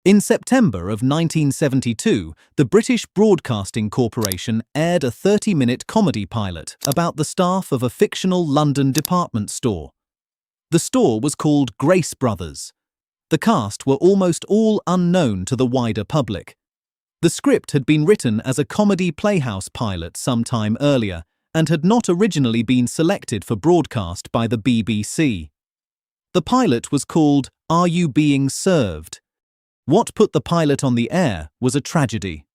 In September of 1972, the British Broadcasting Corporation aired a 30-minute comedy pilot about the staff of a fictional London department store. The store was called Grace Brothers. The cast were almost all unknown to the wider public. The script had been written as a comedy playhouse pilot some time earlier and had not originally been selected for broadcast by the BBC. The pilot was called Are You Being Served? What put the pilot on the air was a tragedy.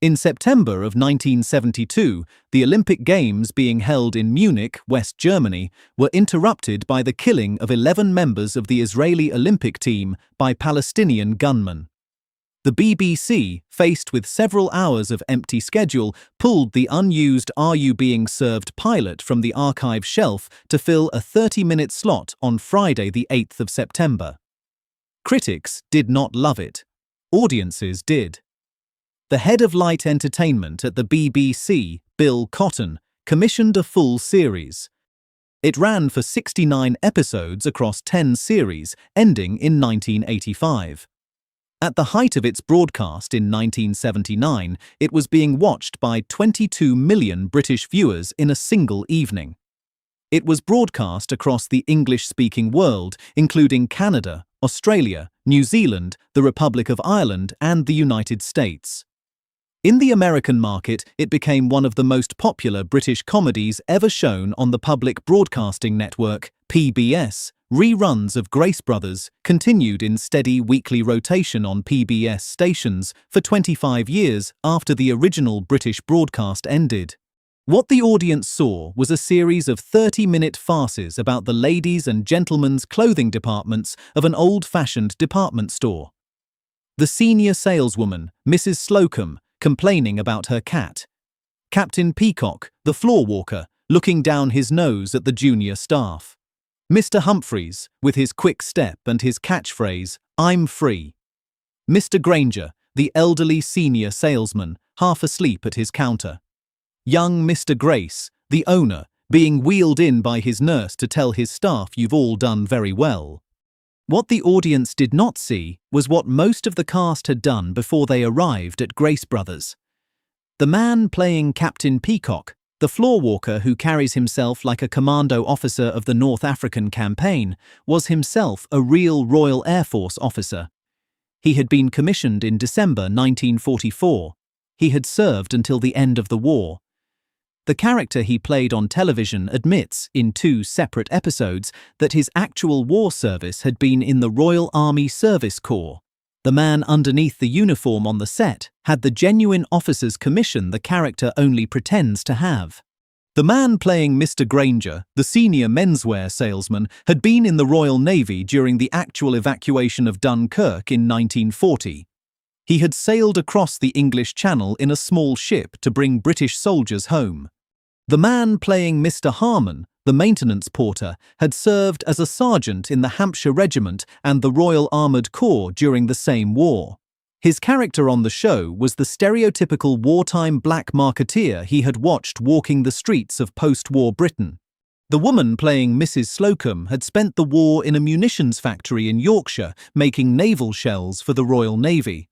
In September of 1972, the Olympic Games being held in Munich, West Germany, were interrupted by the killing of 11 members of the Israeli Olympic team by Palestinian gunmen. The BBC, faced with several hours of empty schedule, pulled the unused Are You Being Served pilot from the archive shelf to fill a 30-minute slot on Friday the 8th of September. Critics did not love it. Audiences did. The head of light entertainment at the BBC, Bill Cotton, commissioned a full series. It ran for 69 episodes across 10 series, ending in 1985. At the height of its broadcast in 1979, it was being watched by 22 million British viewers in a single evening. It was broadcast across the English-speaking world, including Canada, Australia, New Zealand, the Republic of Ireland, and the United States. In the American market, it became one of the most popular British comedies ever shown on the public broadcasting network, PBS. Reruns of Grace Brothers continued in steady weekly rotation on PBS stations for 25 years after the original British broadcast ended. What the audience saw was a series of 30-minute farces about the ladies' and gentlemen's clothing departments of an old-fashioned department store. The senior saleswoman, Mrs. Slocombe, complaining about her cat. Captain Peacock, the floorwalker, looking down his nose at the junior staff. Mr. Humphries, with his quick step and his catchphrase, "I'm free." Mr. Grainger, the elderly senior salesman, half asleep at his counter. Young Mr. Grace, the owner, being wheeled in by his nurse to tell his staff you've all done very well. What the audience did not see was what most of the cast had done before they arrived at Grace Brothers. The man playing Captain Peacock, the floorwalker who carries himself like a commando officer of the North African campaign, was himself a real Royal Air Force officer. He had been commissioned in December 1944. He had served until the end of the war. The character he played on television admits, in 2 separate episodes, that his actual war service had been in the Royal Army Service Corps. The man underneath the uniform on the set had the genuine officer's commission the character only pretends to have. The man playing Mr. Grainger, the senior menswear salesman, had been in the Royal Navy during the actual evacuation of Dunkirk in 1940. He had sailed across the English Channel in a small ship to bring British soldiers home. The man playing Mr. Harman, the maintenance porter, had served as a sergeant in the Hampshire Regiment and the Royal Armoured Corps during the same war. His character on the show was the stereotypical wartime black marketeer he had watched walking the streets of post-war Britain. The woman playing Mrs. Slocombe had spent the war in a munitions factory in Yorkshire making naval shells for the Royal Navy.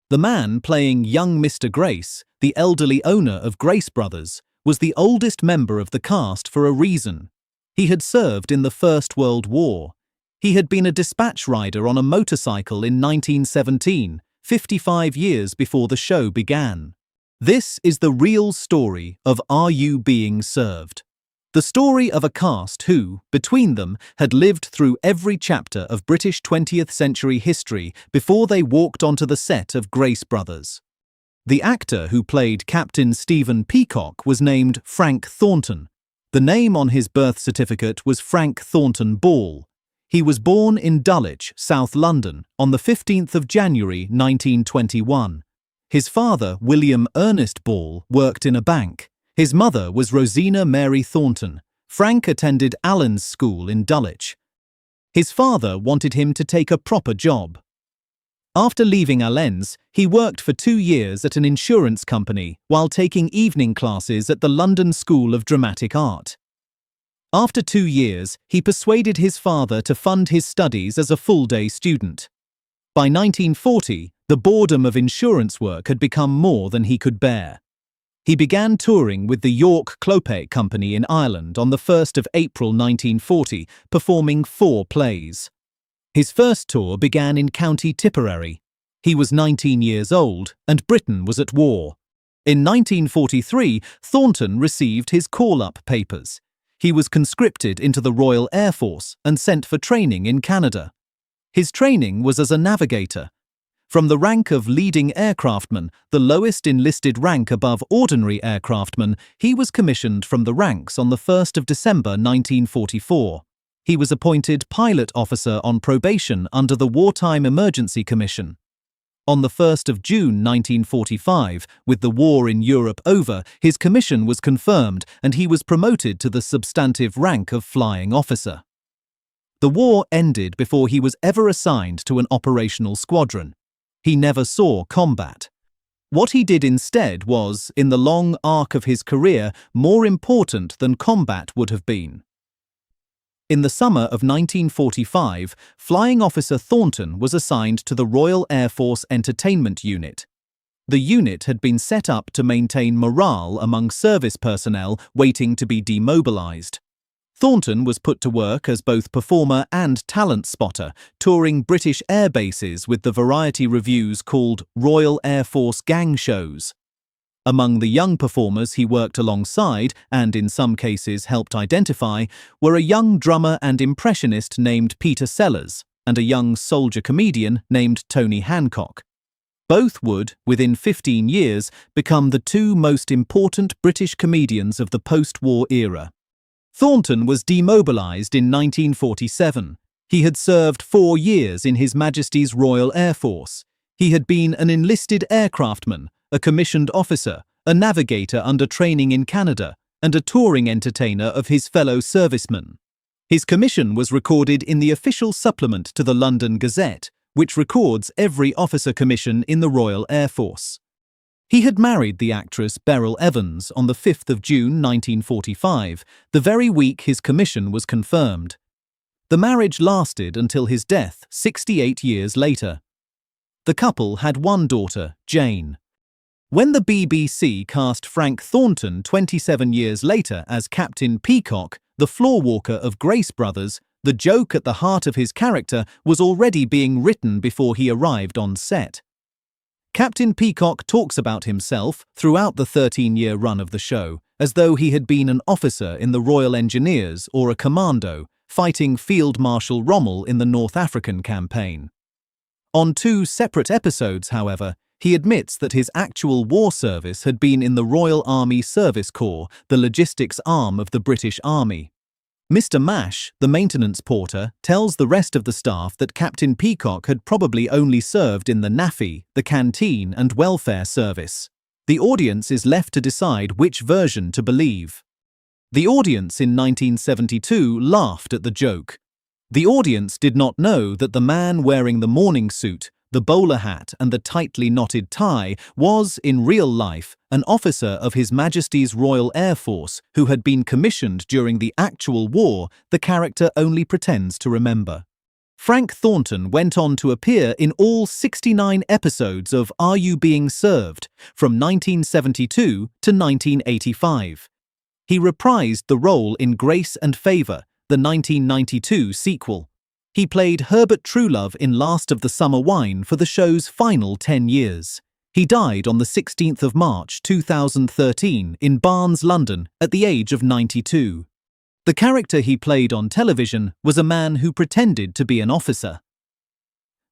The man playing young Mr. Grace, the elderly owner of Grace Brothers, was the oldest member of the cast for a reason. He had served in the First World War. He had been a dispatch rider on a motorcycle in 1917, 55 years before the show began. This is the real story of Are You Being Served? The story of a cast who, between them, had lived through every chapter of British 20th century history before they walked onto the set of Grace Brothers. The actor who played Captain Stephen Peacock was named Frank Thornton. The name on his birth certificate was Frank Thornton Ball. He was born in Dulwich, South London, on the 15th of January 1921. His father, William Ernest Ball, worked in a bank. His mother was Rosina Mary Thornton. Frank attended Allen's School in Dulwich. His father wanted him to take a proper job. After leaving Allen's, he worked for 2 years at an insurance company while taking evening classes at the London School of Dramatic Art. After 2 years, he persuaded his father to fund his studies as a full-day student. By 1940, the boredom of insurance work had become more than he could bear. He began touring with the York Clope Company in Ireland on the 1st of April 1940, performing 4 plays. His first tour began in County Tipperary. He was 19 years old, and Britain was at war. In 1943, Thornton received his call-up papers. He was conscripted into the Royal Air Force and sent for training in Canada. His training was as a navigator. From the rank of leading aircraftman, the lowest enlisted rank above ordinary aircraftman, he was commissioned from the ranks on the 1st of December 1944. He was appointed pilot officer on probation under the Wartime Emergency Commission. On the 1st of June 1945, with the war in Europe over, his commission was confirmed and he was promoted to the substantive rank of flying officer. The war ended before he was ever assigned to an operational squadron. He never saw combat. What he did instead was, in the long arc of his career, more important than combat would have been. In the summer of 1945, Flying Officer Thornton was assigned to the Royal Air Force Entertainment Unit. The unit had been set up to maintain morale among service personnel waiting to be demobilized. Thornton was put to work as both performer and talent spotter, touring British air bases with the variety revues called Royal Air Force Gang Shows. Among the young performers he worked alongside, and in some cases helped identify, were a young drummer and impressionist named Peter Sellers, and a young soldier comedian named Tony Hancock. Both would, within 15 years, become the 2 most important British comedians of the post-war era. Thornton was demobilised in 1947. He had served 4 years in His Majesty's Royal Air Force. He had been an enlisted aircraftman, a commissioned officer, a navigator under training in Canada, and a touring entertainer of his fellow servicemen. His commission was recorded in the official supplement to the London Gazette, which records every officer commission in the Royal Air Force. He had married the actress Beryl Evans on the 5th of June 1945, the very week his commission was confirmed. The marriage lasted until his death 68 years later. The couple had 1 daughter, Jane. When the BBC cast Frank Thornton 27 years later as Captain Peacock, the floorwalker of Grace Brothers, the joke at the heart of his character was already being written before he arrived on set. Captain Peacock talks about himself throughout the 13-year run of the show, as though he had been an officer in the Royal Engineers or a commando, fighting Field Marshal Rommel in the North African campaign. On 2 separate episodes, however, he admits that his actual war service had been in the Royal Army Service Corps, the logistics arm of the British Army. Mr. Mash, the maintenance porter, tells the rest of the staff that Captain Peacock had probably only served in the NAFI, the canteen and welfare service. The audience is left to decide which version to believe. The audience in 1972 laughed at the joke. The audience did not know that the man wearing the morning suit, the bowler hat and the tightly knotted tie was, in real life, an officer of His Majesty's Royal Air Force who had been commissioned during the actual war the character only pretends to remember. Frank Thornton went on to appear in all 69 episodes of Are You Being Served? From 1972 to 1985. He reprised the role in Grace and Favour, the 1992 sequel. He played Herbert Truelove in Last of the Summer Wine for the show's final 10 years. He died on the 16th of March 2013 in Barnes, London, at the age of 92. The character he played on television was a man who pretended to be an officer.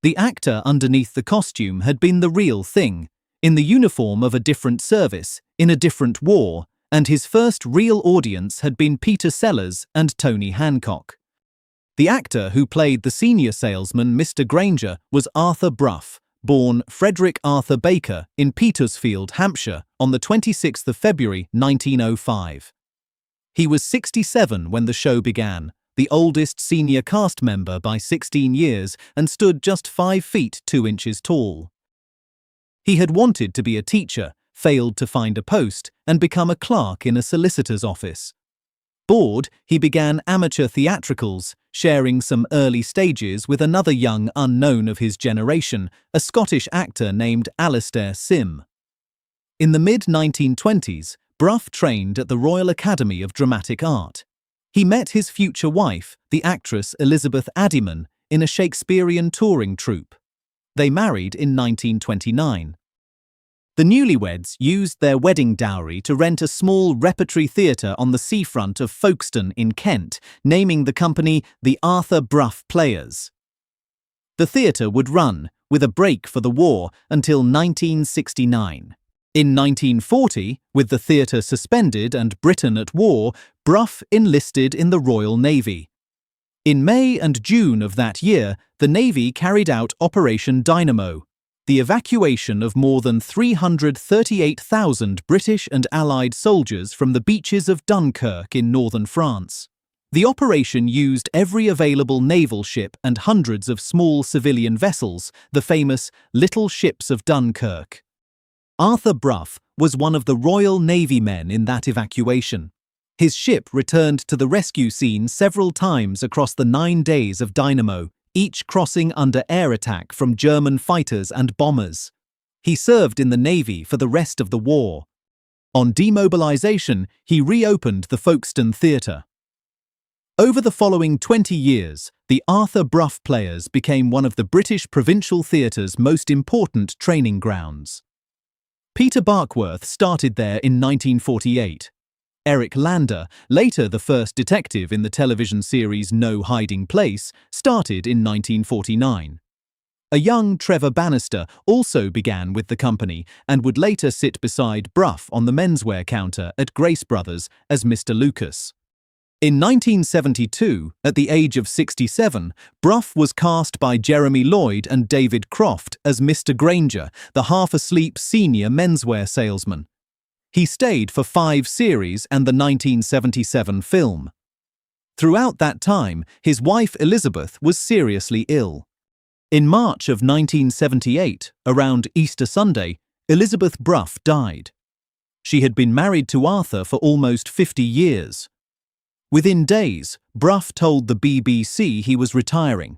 The actor underneath the costume had been the real thing, in the uniform of a different service, in a different war, and his first real audience had been Peter Sellers and Tony Hancock. The actor who played the senior salesman, Mr. Grainger, was Arthur Brough, born Frederick Arthur Baker in Petersfield, Hampshire, on the 26th of February 1905. He was 67 when the show began, the oldest senior cast member by 16 years, and stood just 5 feet 2 inches tall. He had wanted to be a teacher, failed to find a post, and become a clerk in a solicitor's office. Bored, he began amateur theatricals, sharing some early stages with another young unknown of his generation, a Scottish actor named Alistair Sim. In the mid-1920s, Brough trained at the Royal Academy of Dramatic Art. He met his future wife, the actress Elizabeth Addyman, in a Shakespearean touring troupe. They married in 1929. The newlyweds used their wedding dowry to rent a small repertory theatre on the seafront of Folkestone in Kent, naming the company the Arthur Brough Players. The theatre would run, with a break for the war, until 1969. In 1940, with the theatre suspended and Britain at war, Brough enlisted in the Royal Navy. In May and June of that year, the Navy carried out Operation Dynamo, the evacuation of more than 338,000 British and Allied soldiers from the beaches of Dunkirk in northern France. The operation used every available naval ship and hundreds of small civilian vessels, the famous Little Ships of Dunkirk. Arthur Brough was one of the Royal Navy men in that evacuation. His ship returned to the rescue scene several times across the 9 days of Dynamo, each crossing under air attack from German fighters and bombers. He served in the Navy for the rest of the war. On demobilization, he reopened the Folkestone Theatre. Over the following 20 years, the Arthur Brough Players became one of the British provincial theatre's most important training grounds. Peter Barkworth started there in 1948. Eric Lander, later the first detective in the television series No Hiding Place, started in 1949. A young Trevor Bannister also began with the company and would later sit beside Brough on the menswear counter at Grace Brothers as Mr. Lucas. In 1972, at the age of 67, Brough was cast by Jeremy Lloyd and David Croft as Mr. Grainger, the half-asleep senior menswear salesman. He stayed for 5 series and the 1977 film. Throughout that time, his wife Elizabeth was seriously ill. In March of 1978, around Easter Sunday, Elizabeth Brough died. She had been married to Arthur for almost 50 years. Within days, Brough told the BBC he was retiring.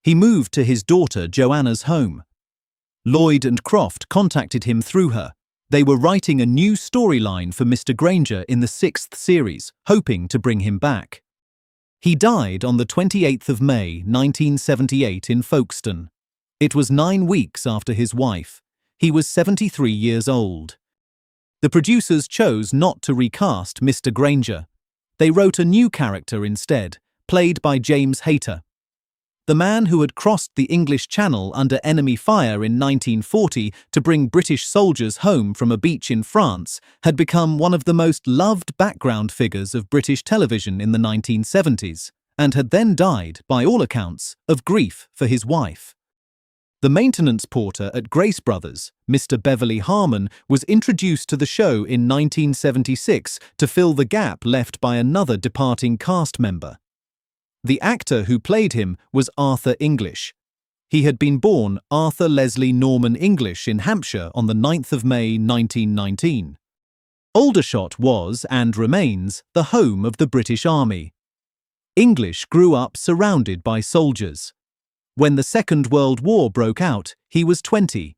He moved to his daughter Joanna's home. Lloyd and Croft contacted him through her. They were writing a new storyline for Mr. Grainger in the 6th series, hoping to bring him back. He died on the 28th of May, 1978 in Folkestone. It was 9 weeks after his wife. He was 73 years old. The producers chose not to recast Mr. Grainger. They wrote a new character instead, played by James Hayter. The man who had crossed the English Channel under enemy fire in 1940 to bring British soldiers home from a beach in France had become one of the most loved background figures of British television in the 1970s, and had then died, by all accounts, of grief for his wife. The maintenance porter at Grace Brothers, Mr. Beverly Harman, was introduced to the show in 1976 to fill the gap left by another departing cast member. The actor who played him was Arthur English. He had been born Arthur Leslie Norman English in Hampshire on the 9th of May 1919. Aldershot was, and remains, the home of the British Army. English grew up surrounded by soldiers. When the Second World War broke out, he was 20.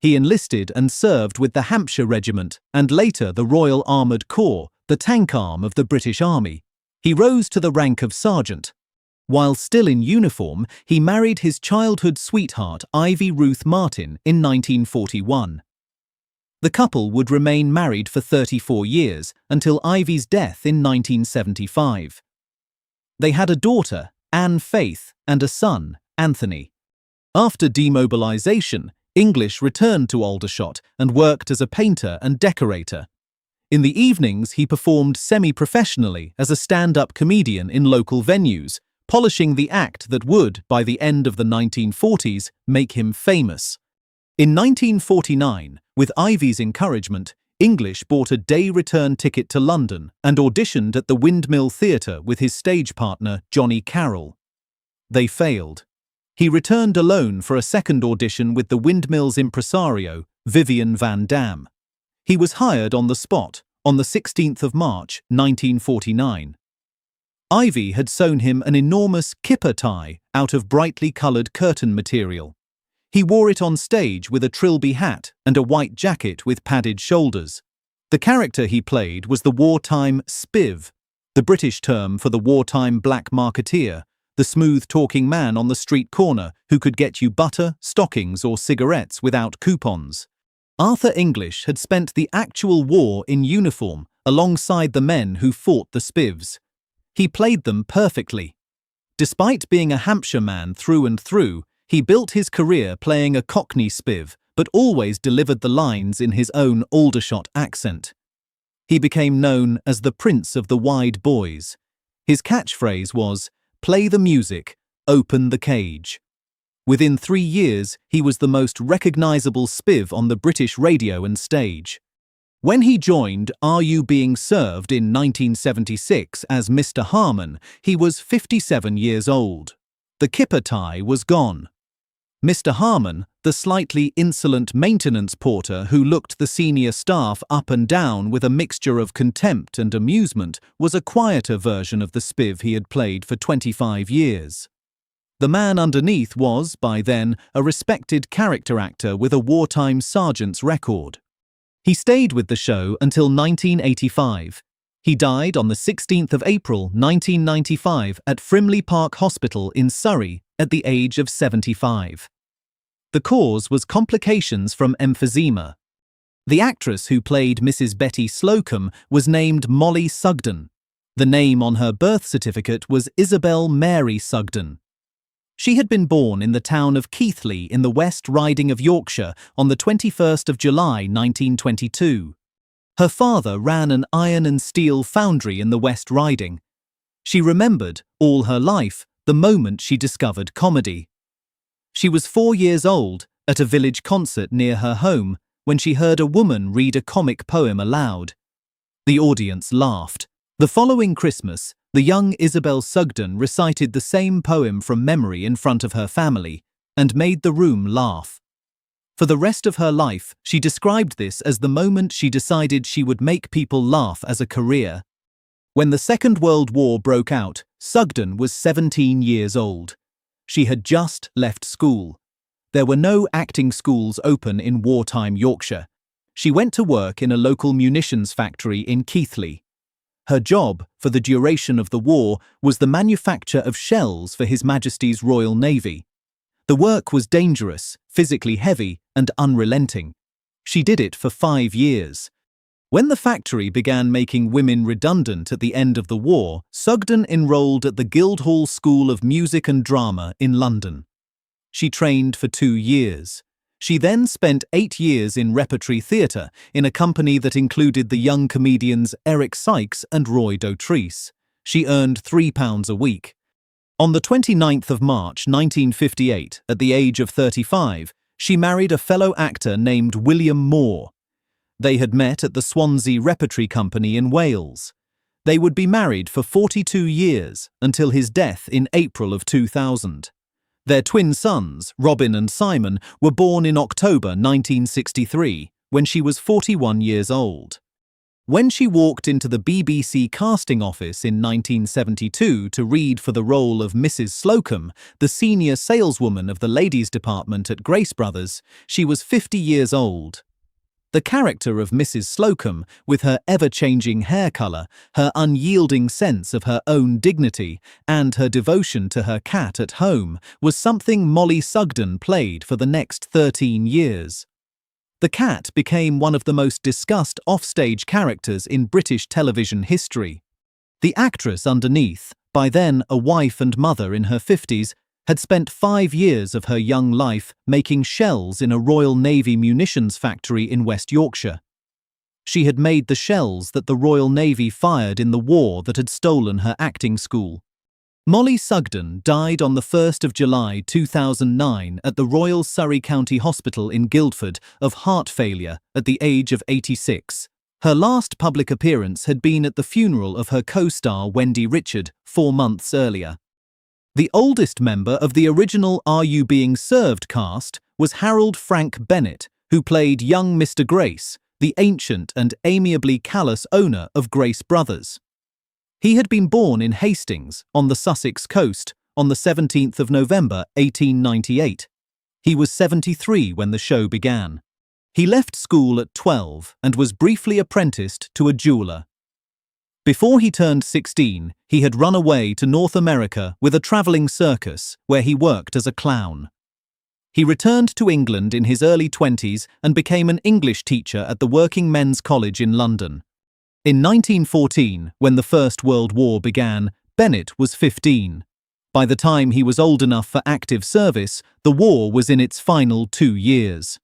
He enlisted and served with the Hampshire Regiment and later the Royal Armoured Corps, the tank arm of the British Army. He rose to the rank of sergeant. While still in uniform, he married his childhood sweetheart Ivy Ruth Martyn in 1941. The couple would remain married for 34 years until Ivy's death in 1975. They had a daughter, Anne Faith, and a son, Anthony. After demobilization, English returned to Aldershot and worked as a painter and decorator. In the evenings, he performed semi-professionally as a stand-up comedian in local venues, polishing the act that would, by the end of the 1940s, make him famous. In 1949, with Ivy's encouragement, English bought a day return ticket to London and auditioned at the Windmill Theatre with his stage partner, Johnny Carroll. They failed. He returned alone for a second audition with the Windmill's impresario, Vivian Van Dam. He was hired on the spot, on the 16th of March, 1949, Ivy had sewn him an enormous kipper tie out of brightly coloured curtain material. He wore it on stage with a trilby hat and a white jacket with padded shoulders. The character he played was the wartime Spiv, the British term for the wartime black marketeer, the smooth-talking man on the street corner who could get you butter, stockings or cigarettes without coupons. Arthur English had spent the actual war in uniform alongside the men who fought the Spivs. He played them perfectly. Despite being a Hampshire man through and through, he built his career playing a Cockney Spiv, but always delivered the lines in his own Aldershot accent. He became known as the Prince of the Wide Boys. His catchphrase was, "Play the music, open the cage." Within 3 years, he was the most recognisable Spiv on the British radio and stage. When he joined Are You Being Served in 1976 as Mr. Harman, he was 57 years old. The kipper tie was gone. Mr. Harman, the slightly insolent maintenance porter who looked the senior staff up and down with a mixture of contempt and amusement, was a quieter version of the Spiv he had played for 25 years. The man underneath was, by then, a respected character actor with a wartime sergeant's record. He stayed with the show until 1985. He died on the 16th of April 1995 at Frimley Park Hospital in Surrey at the age of 75. The cause was complications from emphysema. The actress who played Mrs. Betty Slocombe was named Mollie Sugden. The name on her birth certificate was Isabel Mary Sugden. She had been born in the town of Keighley in the West Riding of Yorkshire on the 21st of July 1922. Her father ran an iron and steel foundry in the West Riding. She remembered, all her life, the moment she discovered comedy. She was 4 years old, at a village concert near her home, when she heard a woman read a comic poem aloud. The audience laughed. The following Christmas, the young Isabel Sugden recited the same poem from memory in front of her family, and made the room laugh. For the rest of her life, she described this as the moment she decided she would make people laugh as a career. When the Second World War broke out, Sugden was 17 years old. She had just left school. There were no acting schools open in wartime Yorkshire. She went to work in a local munitions factory in Keighley. Her job, for the duration of the war, was the manufacture of shells for His Majesty's Royal Navy. The work was dangerous, physically heavy, and unrelenting. She did it for 5 years. When the factory began making women redundant at the end of the war, Sugden enrolled at the Guildhall School of Music and Drama in London. She trained for 2 years. She then spent 8 years in repertory theatre in a company that included the young comedians Eric Sykes and Roy Dotrice. She earned £3 a week. On the 29th of March 1958, at the age of 35, she married a fellow actor named William Moore. They had met at the Swansea Repertory Company in Wales. They would be married for 42 years until his death in April of 2000. Their twin sons, Robin and Simon, were born in October 1963, when she was 41 years old. When she walked into the BBC casting office in 1972 to read for the role of Mrs. Slocombe, the senior saleswoman of the ladies' department at Grace Brothers, she was 50 years old. The character of Mrs. Slocombe, with her ever-changing hair colour, her unyielding sense of her own dignity, and her devotion to her cat at home, was something Mollie Sugden played for the next 13 years. The cat became one of the most discussed offstage characters in British television history. The actress underneath, by then a wife and mother in her 50s, had spent 5 years of her young life making shells in a Royal Navy munitions factory in West Yorkshire. She had made the shells that the Royal Navy fired in the war that had stolen her acting school. Mollie Sugden died on the 1st of July 2009 at the Royal Surrey County Hospital in Guildford of heart failure at the age of 86. Her last public appearance had been at the funeral of her co-star Wendy Richard 4 months earlier. The oldest member of the original Are You Being Served cast was Harold Frank Bennett, who played young Mr. Grace, the ancient and amiably callous owner of Grace Brothers. He had been born in Hastings, on the Sussex coast, on the 17th of November 1898. He was 73 when the show began. He left school at 12 and was briefly apprenticed to a jeweller. Before he turned 16, he had run away to North America with a travelling circus, where he worked as a clown. He returned to England in his early 20s and became an English teacher at the Working Men's College in London. In 1914, when the First World War began, Bennett was 15. By the time he was old enough for active service, the war was in its final 2 years.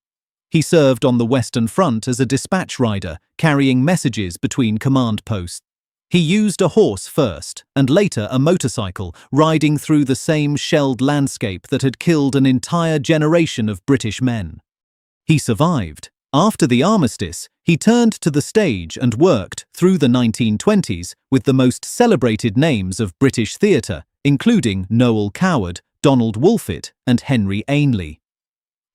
He served on the Western Front as a dispatch rider, carrying messages between command posts. He used a horse first, and later a motorcycle, riding through the same shelled landscape that had killed an entire generation of British men. He survived. After the armistice, he turned to the stage and worked, through the 1920s, with the most celebrated names of British theatre, including Noel Coward, Donald Wolfett, and Henry Ainley.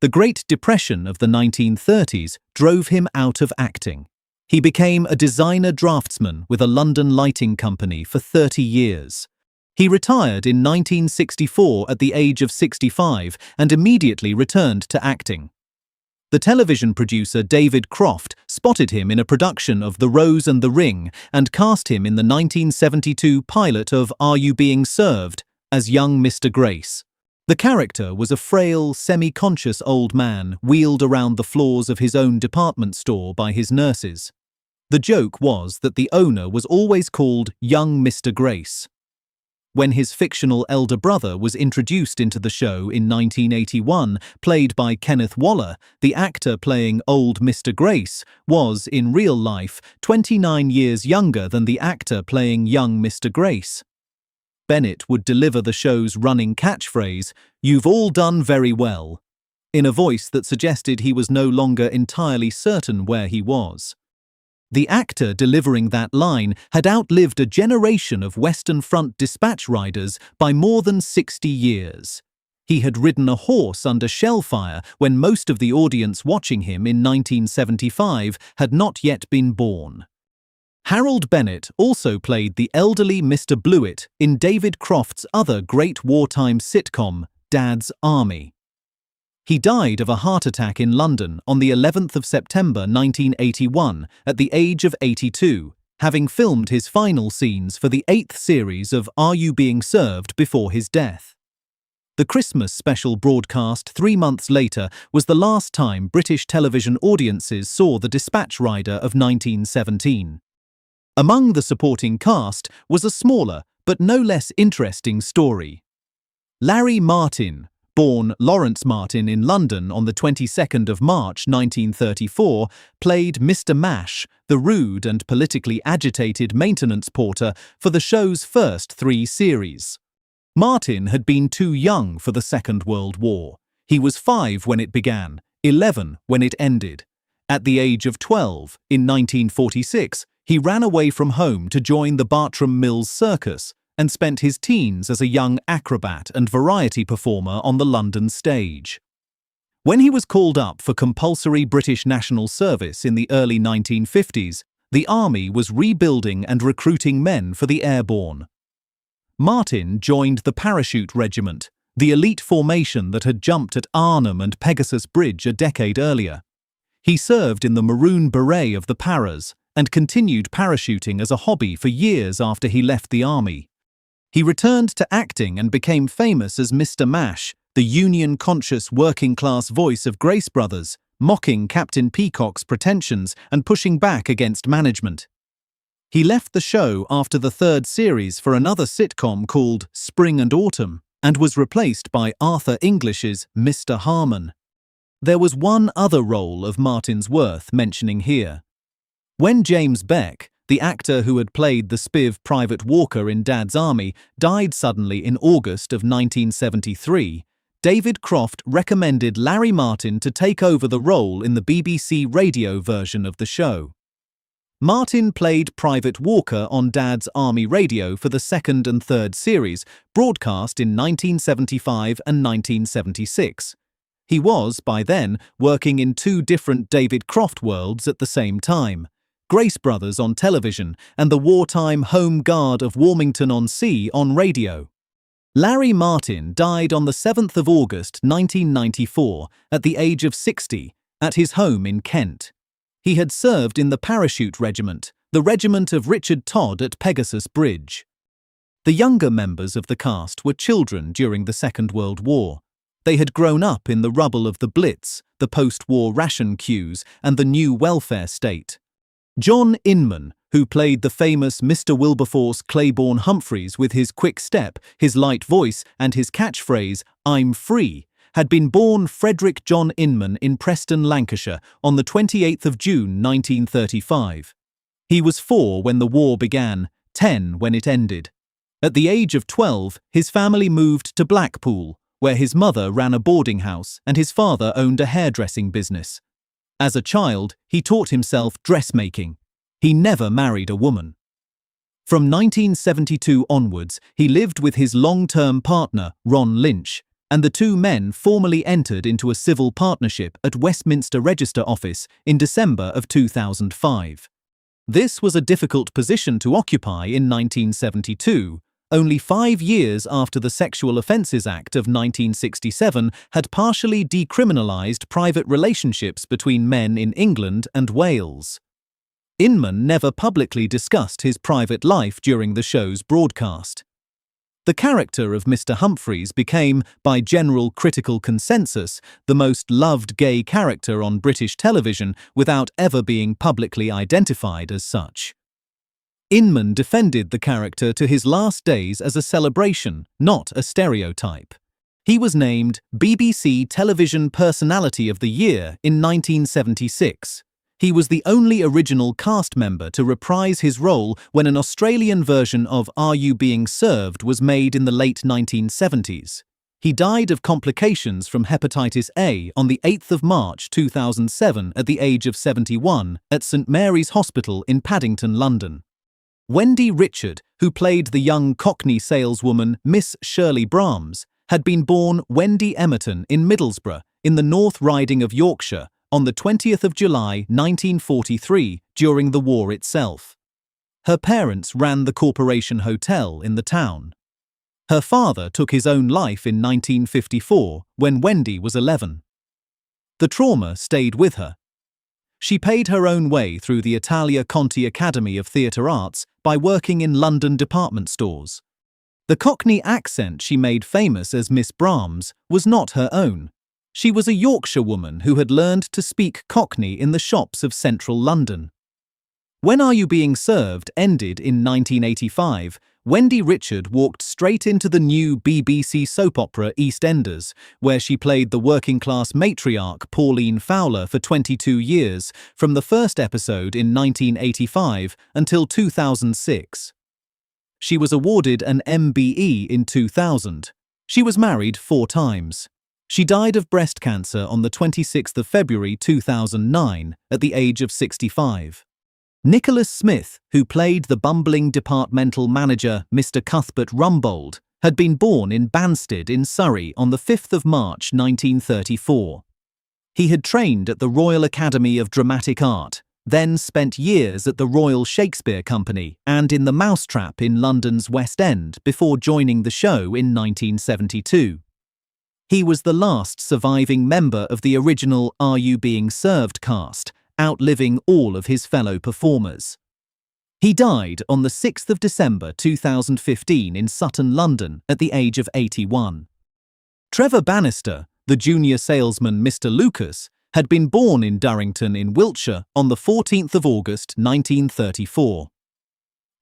The Great Depression of the 1930s drove him out of acting. He became a designer draftsman with a London lighting company for 30 years. He retired in 1964 at the age of 65 and immediately returned to acting. The television producer David Croft spotted him in a production of The Rose and the Ring and cast him in the 1972 pilot of Are You Being Served? As young Mr. Grace. The character was a frail, semi-conscious old man wheeled around the floors of his own department store by his nurses. The joke was that the owner was always called Young Mr. Grace. When his fictional elder brother was introduced into the show in 1981, played by Kenneth Waller, the actor playing Old Mr. Grace was, in real life, 29 years younger than the actor playing Young Mr. Grace. Bennett would deliver the show's running catchphrase, "You've all done very well," in a voice that suggested he was no longer entirely certain where he was. The actor delivering that line had outlived a generation of Western Front dispatch riders by more than 60 years. He had ridden a horse under shell fire when most of the audience watching him in 1975 had not yet been born. Harold Bennett also played the elderly Mr. Blewett in David Croft's other great wartime sitcom, Dad's Army. He died of a heart attack in London on the 11th of September 1981 at the age of 82, having filmed his final scenes for the 8th series of Are You Being Served before his death. The Christmas special broadcast 3 months later was the last time British television audiences saw the dispatch rider of 1917. Among the supporting cast was a smaller but no less interesting story. Larry Martyn, born Lawrence Martyn in London on the 22nd of March 1934, played Mr. Mash, the rude and politically agitated maintenance porter for the show's first 3 series. Martyn had been too young for the Second World War. He was 5 when it began, 11 when it ended. At the age of 12, in 1946, he ran away from home to join the Bartram Mills Circus, and spent his teens as a young acrobat and variety performer on the London stage. When he was called up for compulsory British national service in the early 1950s, the army was rebuilding and recruiting men for the airborne. Martyn joined the Parachute Regiment, the elite formation that had jumped at Arnhem and Pegasus Bridge a decade earlier. He served in the Maroon Beret of the Paras and continued parachuting as a hobby for years after he left the army. He returned to acting and became famous as Mr. Mash, the union-conscious working-class voice of Grace Brothers, mocking Captain Peacock's pretensions and pushing back against management. He left the show after the 3rd series for another sitcom called Spring and Autumn and was replaced by Arthur English's Mr. Harman. There was one other role of Martyn's worth mentioning here. When James Beck, the actor who had played the Spiv Private Walker in Dad's Army, died suddenly in August of 1973, David Croft recommended Larry Martyn to take over the role in the BBC radio version of the show. Martyn played Private Walker on Dad's Army radio for the 2nd and 3rd series, broadcast in 1975 and 1976. He was, by then, working in 2 different David Croft worlds at the same time. Grace Brothers on television and the wartime Home Guard of Warmington-on-Sea on radio. Larry Martyn died on the 7th of August 1994 at the age of 60 at his home in Kent. He had served in the Parachute Regiment, the regiment of Richard Todd at Pegasus Bridge. The younger members of the cast were children during the Second World War. They had grown up in the rubble of the Blitz, the post-war ration queues, and the new welfare state. John Inman, who played the famous Mr. Wilberforce Claiborne Humphries with his quick step, his light voice, and his catchphrase, "I'm free," had been born Frederick John Inman in Preston, Lancashire, on the 28th of June 1935. He was 4 when the war began, 10 when it ended. At the age of 12, his family moved to Blackpool, where his mother ran a boarding house and his father owned a hairdressing business. As a child, he taught himself dressmaking. He never married a woman. From 1972 onwards, he lived with his long-term partner, Ron Lynch, and the two men formally entered into a civil partnership at Westminster Register Office in December of 2005. This was a difficult position to occupy in 1972, only 5 years after the Sexual Offences Act of 1967 had partially decriminalised private relationships between men in England and Wales. Inman never publicly discussed his private life during the show's broadcast. The character of Mr. Humphries became, by general critical consensus, the most loved gay character on British television without ever being publicly identified as such. Inman defended the character to his last days as a celebration, not a stereotype. He was named BBC Television Personality of the Year in 1976. He was the only original cast member to reprise his role when an Australian version of Are You Being Served was made in the late 1970s. He died of complications from hepatitis A on the 8th of March 2007 at the age of 71 at St Mary's Hospital in Paddington, London. Wendy Richard, who played the young Cockney saleswoman Miss Shirley Brahms, had been born Wendy Emerton in Middlesbrough, in the North Riding of Yorkshire, on the 20th of July 1943 during the war itself. Her parents ran the Corporation Hotel in the town. Her father took his own life in 1954 when Wendy was 11. The trauma stayed with her. She paid her own way through the Italia Conti Academy of Theatre Arts by working in London department stores. The Cockney accent she made famous as Miss Brahms was not her own. She was a Yorkshire woman who had learned to speak Cockney in the shops of central London. When Are You Being Served ended in 1985, Wendy Richard walked straight into the new BBC soap opera EastEnders, where she played the working-class matriarch Pauline Fowler for 22 years, from the first episode in 1985 until 2006. She was awarded an MBE in 2000. She was married 4 times. She died of breast cancer on the 26th of February 2009 at the age of 65. Nicholas Smith, who played the bumbling departmental manager Mr. Cuthbert Rumbold, had been born in Banstead in Surrey on the 5th of March 1934. He had trained at the Royal Academy of Dramatic Art, then spent years at the Royal Shakespeare Company and in the Mousetrap in London's West End before joining the show in 1972. He was the last surviving member of the original Are You Being Served cast, outliving all of his fellow performers. He died on the 6th of December 2015 in Sutton, London, at the age of 81. Trevor Bannister, the junior salesman Mr. Lucas, had been born in Durrington in Wiltshire on the 14th of August 1934.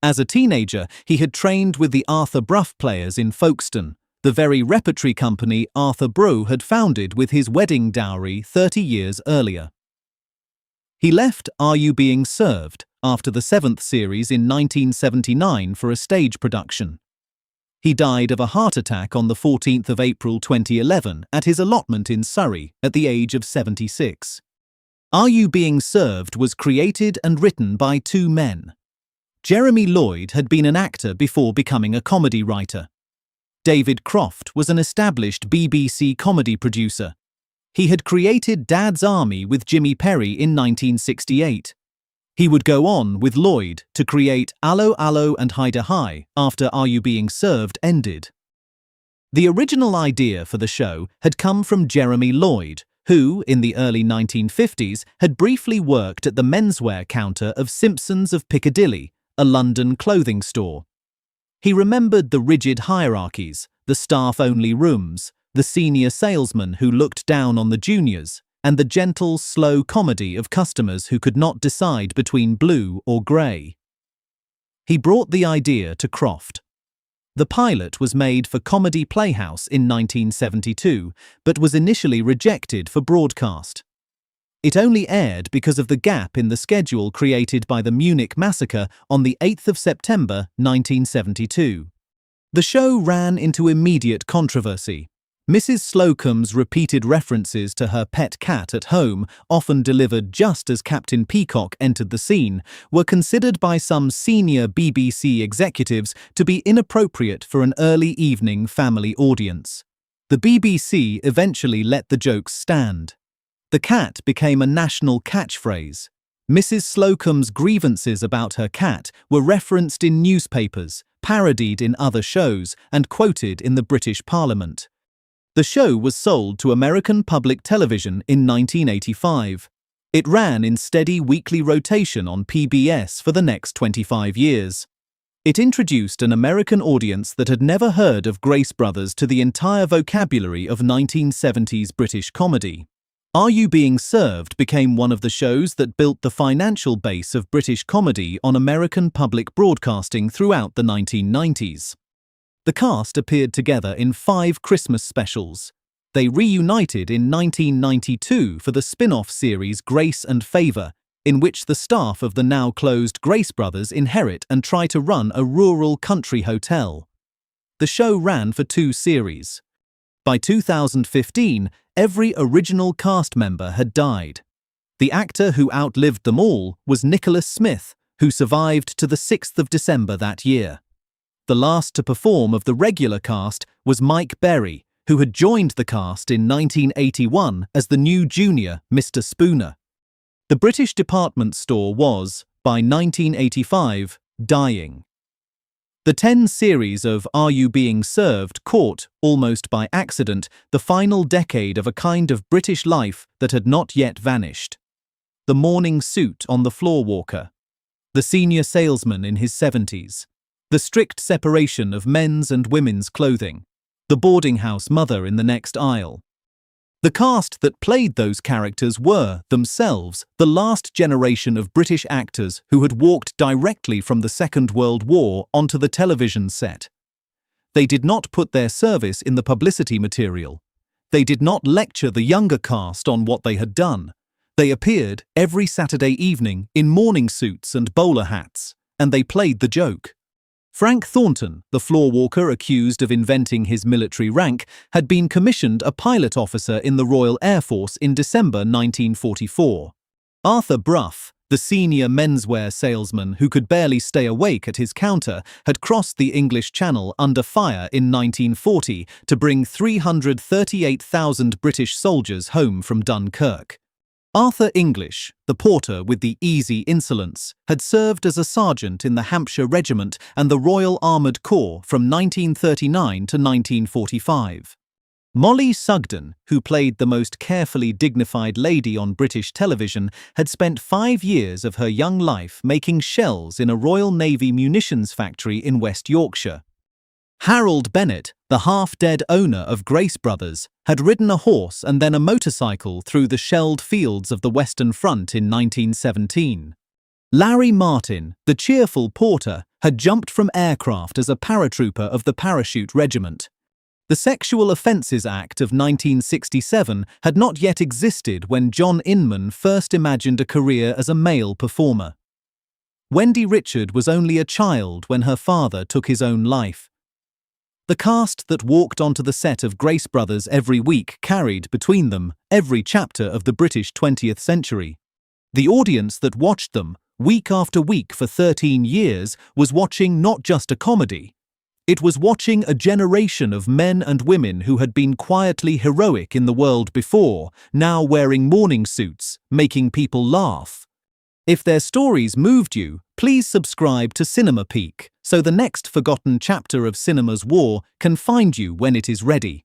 As a teenager, he had trained with the Arthur Brough Players in Folkestone, the very repertory company Arthur Brough had founded with his wedding dowry 30 years earlier. He left Are You Being Served after the 7th series in 1979 for a stage production. He died of a heart attack on the 14th of April 2011 at his allotment in Surrey at the age of 76. Are You Being Served was created and written by 2 men. Jeremy Lloyd had been an actor before becoming a comedy writer. David Croft was an established BBC comedy producer. He had created Dad's Army with Jimmy Perry in 1968. He would go on with Lloyd to create Allo Allo and Hi-de Hi after Are You Being Served ended. The original idea for the show had come from Jeremy Lloyd, who, in the early 1950s, had briefly worked at the menswear counter of Simpsons of Piccadilly, a London clothing store. He remembered the rigid hierarchies, the staff-only rooms, the senior salesman who looked down on the juniors, and the gentle, slow comedy of customers who could not decide between blue or grey. He brought the idea to Croft. The pilot was made for Comedy Playhouse in 1972, but was initially rejected for broadcast. It only aired because of the gap in the schedule created by the Munich massacre on the 8th of September 1972. The show ran into immediate controversy. Mrs. Slocombe's repeated references to her pet cat at home, often delivered just as Captain Peacock entered the scene, were considered by some senior BBC executives to be inappropriate for an early evening family audience. The BBC eventually let the jokes stand. The cat became a national catchphrase. Mrs. Slocombe's grievances about her cat were referenced in newspapers, parodied in other shows, and quoted in the British Parliament. The show was sold to American public television in 1985. It ran in steady weekly rotation on PBS for the next 25 years. It introduced an American audience that had never heard of Grace Brothers to the entire vocabulary of 1970s British comedy. Are You Being Served became one of the shows that built the financial base of British comedy on American public broadcasting throughout the 1990s. The cast appeared together in 5 Christmas specials. They reunited in 1992 for the spin-off series Grace and Favour, in which the staff of the now-closed Grace Brothers inherit and try to run a rural country hotel. The show ran for 2 series. By 2015, every original cast member had died. The actor who outlived them all was Nicholas Smith, who survived to the 6th of December that year. The last to perform of the regular cast was Mike Berry, who had joined the cast in 1981 as the new junior Mr. Spooner. The British department store was, by 1985, dying. The 10 series of Are You Being Served caught, almost by accident, the final decade of a kind of British life that had not yet vanished. The morning suit on the floorwalker. The senior salesman in his 70s. The strict separation of men's and women's clothing. The boarding house mother in the next aisle. The cast that played those characters were, themselves, the last generation of British actors who had walked directly from the Second World War onto the television set. They did not put their service in the publicity material. They did not lecture the younger cast on what they had done. They appeared every Saturday evening in morning suits and bowler hats, and they played the joke. Frank Thornton, the floorwalker accused of inventing his military rank, had been commissioned a pilot officer in the Royal Air Force in December 1944. Arthur Brough, the senior menswear salesman who could barely stay awake at his counter, had crossed the English Channel under fire in 1940 to bring 338,000 British soldiers home from Dunkirk. Arthur English, the porter with the easy insolence, had served as a sergeant in the Hampshire Regiment and the Royal Armoured Corps from 1939 to 1945. Mollie Sugden, who played the most carefully dignified lady on British television, had spent 5 years of her young life making shells in a Royal Navy munitions factory in West Yorkshire. Harold Bennett, the half-dead owner of Grace Brothers, had ridden a horse and then a motorcycle through the shelled fields of the Western Front in 1917. Larry Martyn, the cheerful porter, had jumped from aircraft as a paratrooper of the Parachute Regiment. The Sexual Offences Act of 1967 had not yet existed when John Inman first imagined a career as a male performer. Wendy Richard was only a child when her father took his own life. The cast that walked onto the set of Grace Brothers every week carried, between them, every chapter of the British 20th century. The audience that watched them, week after week for 13 years, was watching not just a comedy. It was watching a generation of men and women who had been quietly heroic in the world before, now wearing morning suits, making people laugh. If their stories moved you, please subscribe to Cinema Peak so the next forgotten chapter of cinema's war can find you when it is ready.